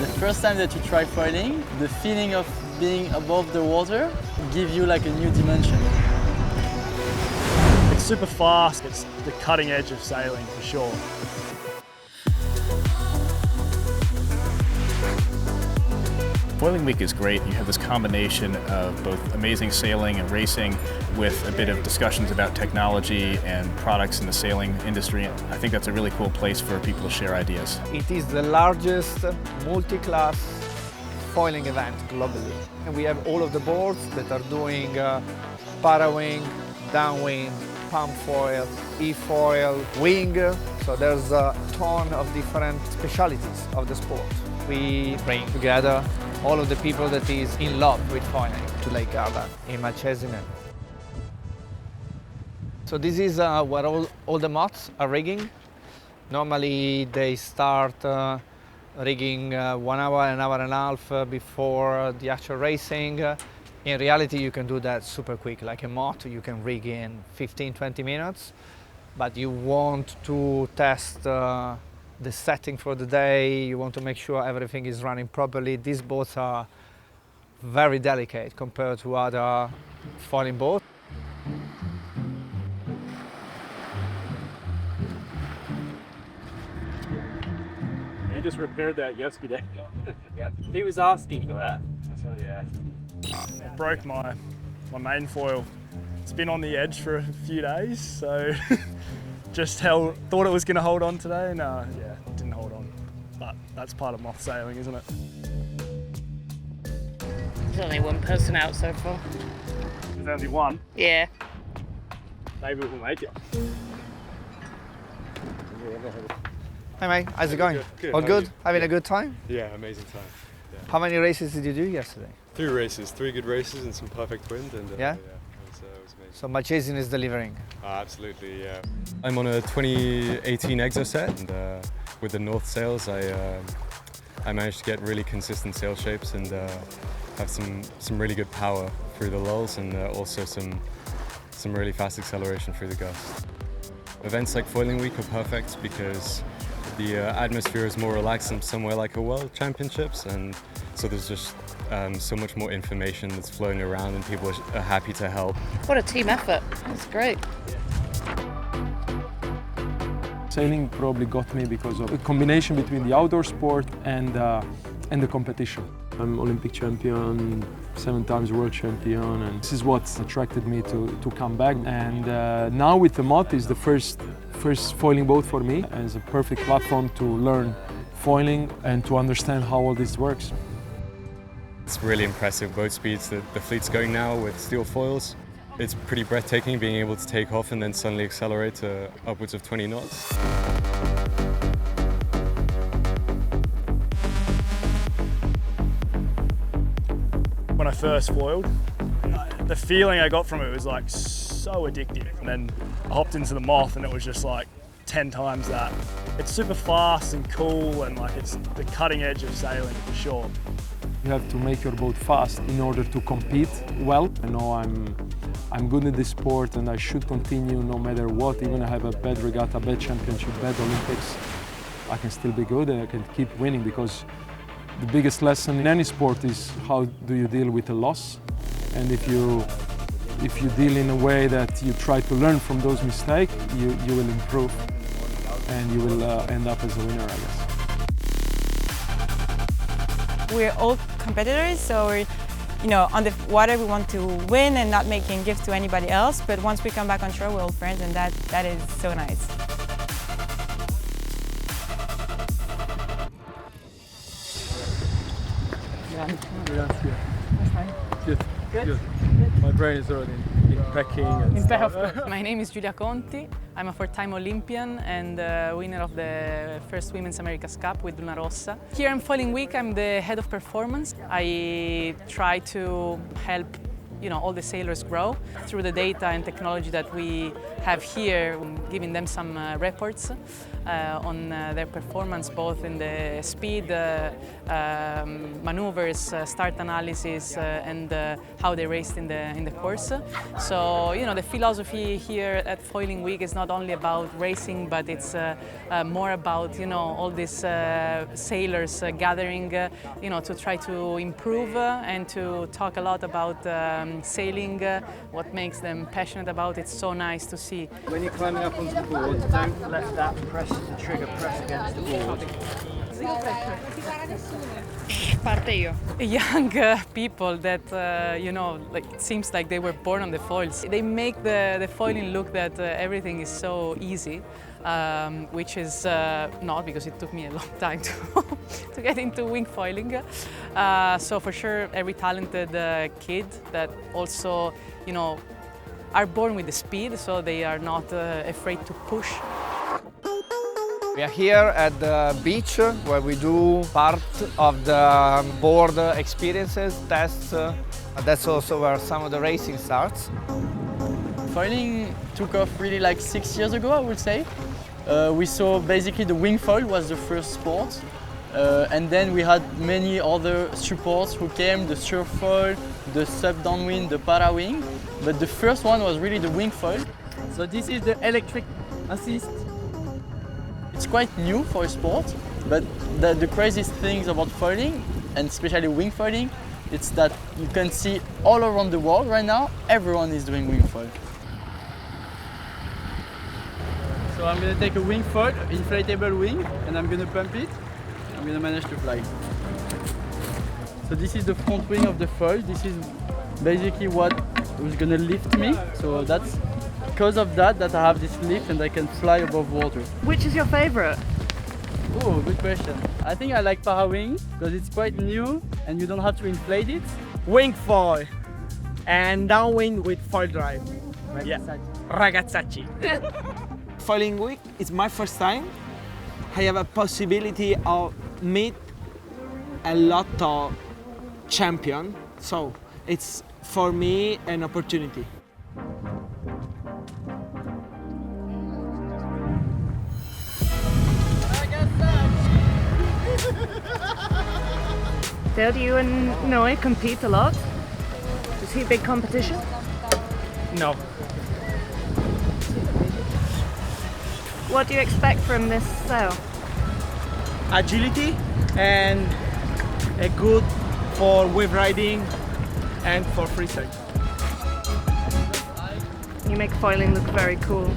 The first time that you try foiling, the feeling of being above the water gives you like a new dimension. It's super fast, it's the cutting edge of sailing for sure. Foiling Week is great. You have this combination of both amazing sailing and racing with a bit of discussions about technology and products in the sailing industry. I think that's a really cool place for people to share ideas. It is the largest multi-class foiling event globally. And we have all of the boards that are doing parawing, downwind, pump foil, e-foil, wing. So there's a ton of different specialities of the sport. We bring together all of the people that is in love with foiling to Lake Garda in Malcesine. So this is where all the moths are rigging. Normally they start rigging 1 hour, an hour and a half before the actual racing. In reality you can do that super quick. Like a moth you can rig in 15-20 minutes, but you want to test the setting for the day, you want to make sure everything is running properly. These boats are very delicate compared to other foiling boats. He just repaired that yesterday. He was asking for that. So yeah. I broke my main foil. It's been on the edge for a few days, so just thought it was going to hold on today. No, yeah, it didn't hold on. But that's part of moth sailing, isn't it? There's only one person out so far. There's only one. Yeah. Maybe we'll make it. Hey mate, how's it going? Good. All How good? are you? Having a good time? Yeah, amazing time. Yeah. How many races did you do yesterday? 3 races, 3 good races and some perfect wind. And Yeah? it was amazing. So Malcesine is delivering. Absolutely, yeah. I'm on a 2018 Exocet, and with the North sails, I managed to get really consistent sail shapes and have some really good power through the lulls, and also some really fast acceleration through the gusts. Events like Foiling Week are perfect because the atmosphere is more relaxed than somewhere like a World Championships, and so there's just so much more information that's flowing around and people are happy to help. What a team effort. That's great. Sailing probably got me because of a combination between the outdoor sport and the competition. I'm Olympic champion, 7 times world champion, and this is what attracted me to come back. And now with the Moth is the first foiling boat for me, and it's a perfect platform to learn foiling and to understand how all this works. It's really impressive boat speeds that the fleet's going now with steel foils. It's pretty breathtaking being able to take off and then suddenly accelerate to upwards of 20 knots. When I first foiled, the feeling I got from it was like so addictive. And then I hopped into the Moth and it was just like 10 times that. It's super fast and cool, and like it's the cutting edge of sailing for sure. You have to make your boat fast in order to compete well. I know I'm good at this sport and I should continue no matter what. Even if I have a bad regatta, bad championship, bad Olympics, I can still be good and I can keep winning, because the biggest lesson in any sport is how do you deal with a loss. And if you deal in a way that you try to learn from those mistakes, you will improve and you will end up as a winner, I guess. We're all competitors, so on the water we want to win and not making gifts to anybody else, but once we come back on shore we're all friends, and that is so nice. Good. My brain is already in packing and stuff. My name is Giulia Conti. I'm a 4-time Olympian and winner of the first Women's America's Cup with Luna Rossa. Here in Foiling Week, I'm the head of performance. I try to help all the sailors grow through the data and technology that we have here, giving them some reports on their performance, both in the speed, maneuvers, start analysis, and how they raced in the course. So, you know, the philosophy here at Foiling Week is not only about racing, but it's more about, you know, all these sailors gathering, you know, to try to improve and to talk a lot about sailing, what makes them passionate about it. It's so nice to see. When you're climbing up onto the board, don't let that the trigger press against the board. Parte io. Young people that, you know, like, it seems like they were born on the foils. They make the foiling look that everything is so easy, which is not, because it took me a long time to get into wing foiling. So for sure, every talented kid that also, you know, are born with the speed, so they are not afraid to push. We are here at the beach where we do part of the board experiences, tests. That's also where some of the racing starts. Foiling took off really like 6 years ago, I would say. We saw basically the wing foil was the first sport. And then we had many other supports who came, the surf foil, the sub downwind, the para wing. But the first one was really the wing foil. So this is the electric assist. It's quite new for a sport, but the craziest things about foiling, and especially wing foiling, it's that you can see all around the world right now, everyone is doing wing foil. So I'm going to take a wing foil, inflatable wing, and I'm going to pump it. I'm going to manage to fly. So this is the front wing of the foil. This is basically what was going to lift me. So that's because of that I have this lift and I can fly above water. Which is your favorite? Oh, good question. I think I like para wing because it's quite new and you don't have to inflate it. Wing foil and downwind with foil drive. Yeah. Ragazzacci. Foiling Week is my first time. I have a possibility of meet a lot of champions, so it's for me an opportunity. Dale, do you and Noe compete a lot? Is he a big competition? No. What do you expect from this sail? Agility and a good for wave riding and for freestyle. You make foiling look very cool.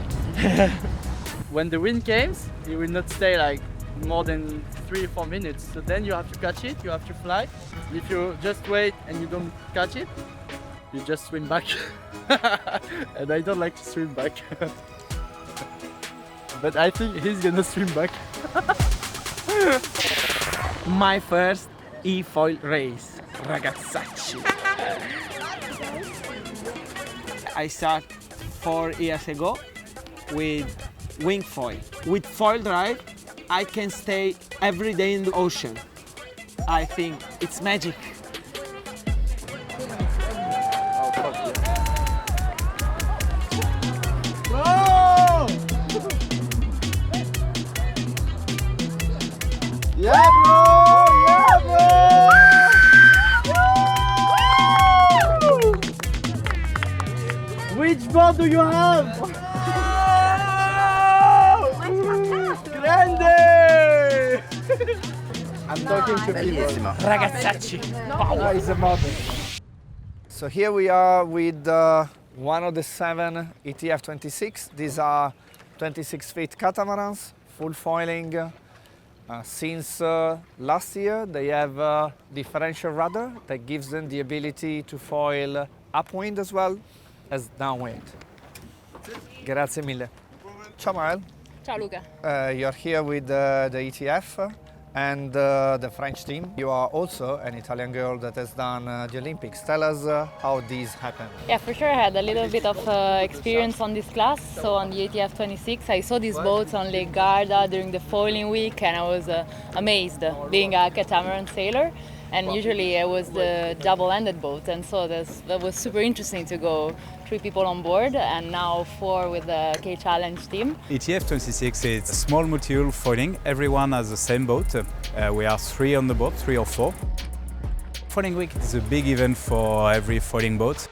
When the wind comes, it will not stay like more than 3 or 4 minutes. So then you have to catch it, you have to fly. If you just wait and you don't catch it, you just swim back. And I don't like to swim back. But I think he's gonna swim back. My first e-foil race, ragazzacci. I started 4 years ago with wing foil. With foil drive, I can stay every day in the ocean. I think it's magic. Yeah, bro! Yeah, bro! Which board do you have? Grande! I'm talking to people. Ragazzacci. Power is a mother. So here we are with one of the 7 ETF26. These are 26 feet catamarans, full foiling. Since last year, they have a differential rudder that gives them the ability to foil upwind as well as downwind. Grazie mille. Ciao Mael. Ciao Luca. You're here with the ETF and the French team. You are also an Italian girl that has done the Olympics. Tell us how these happened. Yeah, for sure I had a little bit of experience on this class. So on the ETF26 I saw these boats on Lake Garda during the foiling week and I was amazed being a catamaran sailor. And usually it was the double-ended boat, and so that was super interesting to go 3 people on board, and now 4 with the K-Challenge team. ETF26 is a small multi-hull foiling. Everyone has the same boat. We are 3 on the boat, 3 or 4. Foiling Week is a big event for every foiling boat.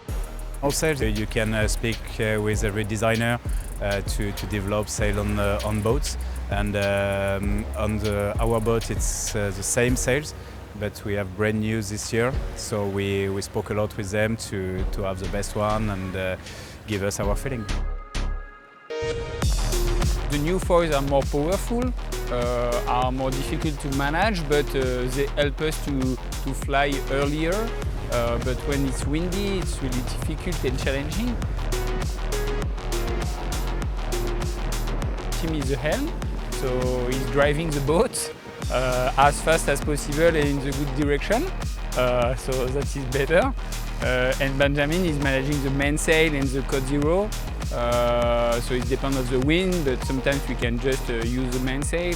Also, you can speak with every designer to develop sail on boats. And on our boat, it's the same sails, but we have brand new this year. So we spoke a lot with them to have the best one and give us our feeling. The new foils are more powerful, are more difficult to manage, but they help us to fly earlier. But when it's windy, it's really difficult and challenging. Tim is the helm, so he's driving the boat as fast as possible and in the good direction, so that is better. And Benjamin is managing the mainsail and the code zero, so it depends on the wind, but sometimes we can just use the mainsail,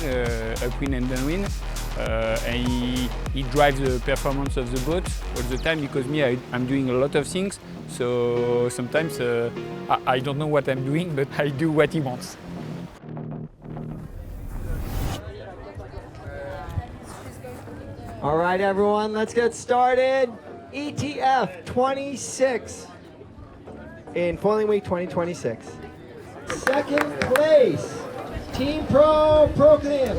upwind and downwind. And he drives the performance of the boat all the time, because I'm doing a lot of things, so sometimes I don't know what I'm doing, but I do what he wants. All right, everyone, let's get started. ETF26 in Foiling Week 2026. Second place, Team Pro Brooklyn.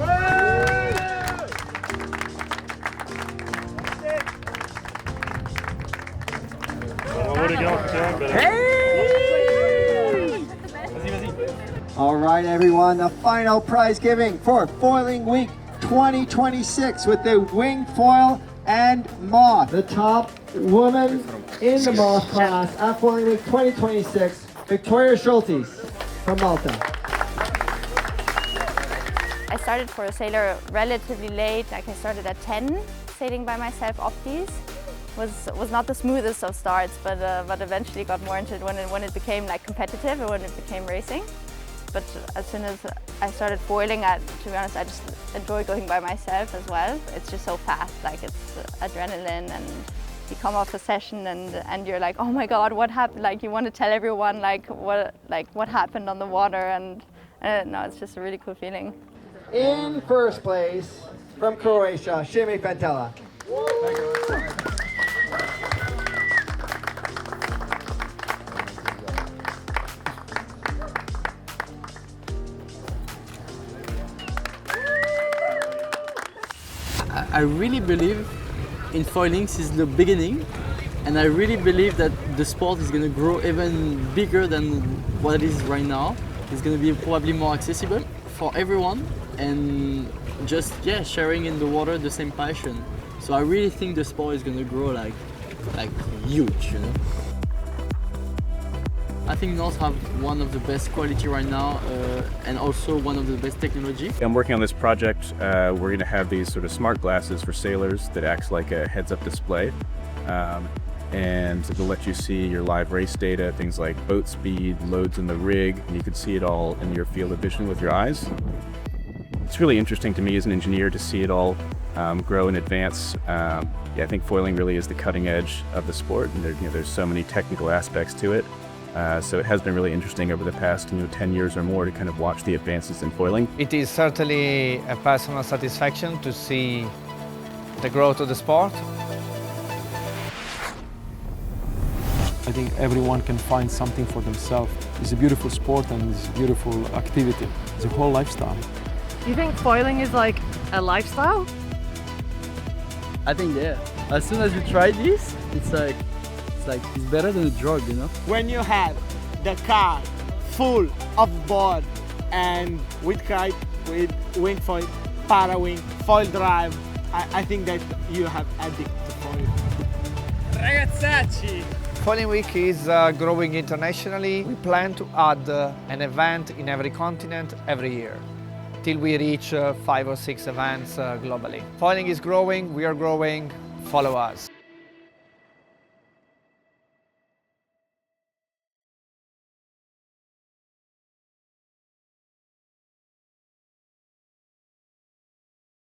All right, everyone, the final prize giving for Foiling Week 2026 with the wing foil and moth. The top woman in the moth class at Foiling Week 2026, Victoria Schultes from Malta. I started for a sailor relatively late, like I started at 10, sailing by myself off these. Was not the smoothest of starts, but eventually got more into it when it became like competitive and when it became racing. But as soon as I started foiling, to be honest, I just enjoy going by myself as well. It's just so fast, like it's adrenaline, and you come off a session and you're like, oh my God, what happened? Like you want to tell everyone what happened on the water, and no, it's just a really cool feeling. In first place from Croatia, Shimi Fantella. I really believe in foiling since the beginning, and I really believe that the sport is going to grow even bigger than what it is right now. It's going to be probably more accessible for everyone, and just sharing in the water the same passion. So I really think the sport is going to grow like huge, you know. I think North have one of the best quality right now, and also one of the best technology. I'm working on this project. We're going to have these sort of smart glasses for sailors that acts like a heads-up display, and they'll let you see your live race data, things like boat speed, loads in the rig, and you can see it all in your field of vision with your eyes. It's really interesting to me as an engineer to see it all grow and advance. I think foiling really is the cutting edge of the sport, and there's so many technical aspects to it. So it has been really interesting over the past 10 years or more to kind of watch the advances in foiling. It is certainly a personal satisfaction to see the growth of the sport. I think everyone can find something for themselves. It's a beautiful sport and it's a beautiful activity. It's a whole lifestyle. You think foiling is like a lifestyle? I think as soon as you try this, it's better than a drug, you know? When you have the car full of board and with kite, with wing foil, para wing, foil drive, I think that you have addicted to foil. Ragazzacci! Foiling Week is growing internationally. We plan to add an event in every continent every year, till we reach 5 or 6 events globally. Foiling is growing, we are growing, follow us.